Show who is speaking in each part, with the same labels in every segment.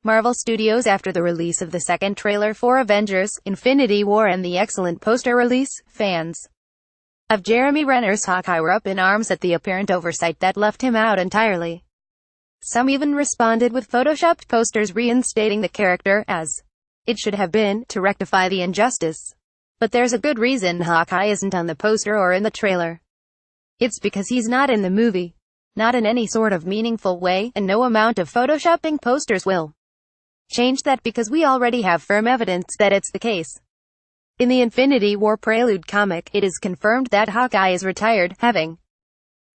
Speaker 1: Marvel Studios after the release of the second trailer for Avengers, Infinity War and the excellent poster release, fans of Jeremy Renner's Hawkeye were up in arms at the apparent oversight that left him out entirely. Some even responded with photoshopped posters reinstating the character as it should have been, to rectify the injustice. But there's a good reason Hawkeye isn't on the poster or in the trailer. It's because he's not in the movie. Not in any sort of meaningful way, and no amount of photoshopping posters will change that because we already have firm evidence that it's the case. In the Infinity War Prelude comic, it is confirmed that Hawkeye is retired, having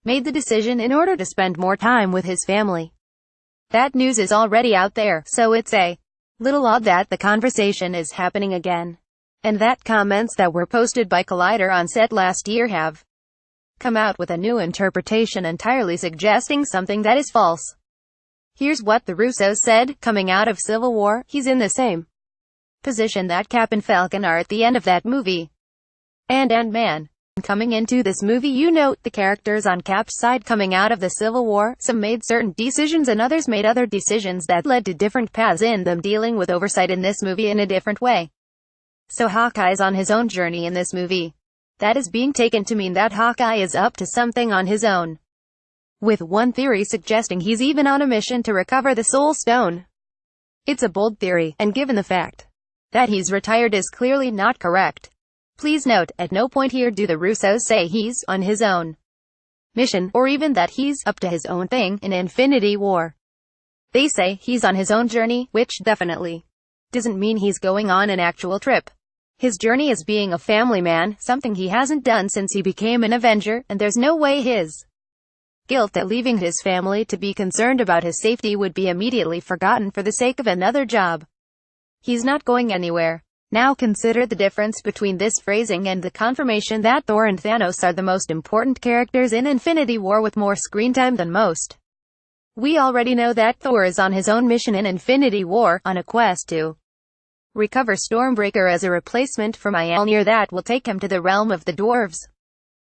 Speaker 1: made the decision in order to spend more time with his family. That news is already out there, so it's a little odd that the conversation is happening again. And that comments that were posted by Collider on set last year have come out with a new interpretation entirely suggesting something that is false. Here's what the Russos said, coming out of Civil War: he's in the same position that Cap and Falcon are at the end of that movie. And Ant-Man. Coming into this movie, you note the characters on Cap's side coming out of the Civil War, some made certain decisions and others made other decisions that led to different paths in them dealing with oversight in this movie in a different way. So Hawkeye's on his own journey in this movie. That is being taken to mean that Hawkeye is up to something on his own. With one theory suggesting he's even on a mission to recover the Soul Stone. It's a bold theory, and given the fact that he's retired is clearly not correct. Please note, at no point here do the Russos say he's on his own mission, or even that he's up to his own thing in Infinity War. They say he's on his own journey, which definitely doesn't mean he's going on an actual trip. His journey is being a family man, something he hasn't done since he became an Avenger, and there's no way his guilt at leaving his family to be concerned about his safety would be immediately forgotten for the sake of another job. He's not going anywhere. Now consider the difference between this phrasing and the confirmation that Thor and Thanos are the most important characters in Infinity War with more screen time than most. We already know that Thor is on his own mission in Infinity War, on a quest to recover Stormbreaker as a replacement for Mjolnir that will take him to the realm of the dwarves.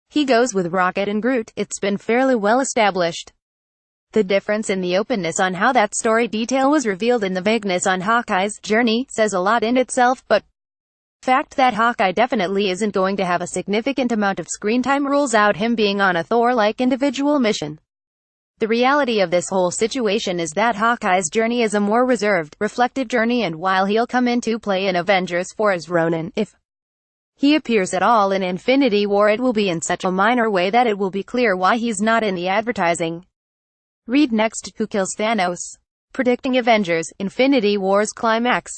Speaker 1: He goes with Rocket and Groot. It's been fairly well established. The difference in the openness on how that story detail was revealed and the vagueness on Hawkeye's journey says a lot in itself, but the fact that Hawkeye definitely isn't going to have a significant amount of screen time rules out him being on a Thor-like individual mission. The reality of this whole situation is that Hawkeye's journey is a more reserved, reflective journey, and while he'll come into play in Avengers 4 as Ronan, if he appears at all in Infinity War, it will be in such a minor way that it will be clear why he's not in the advertising. Read next, who kills Thanos? Predicting Avengers: Infinity War's climax.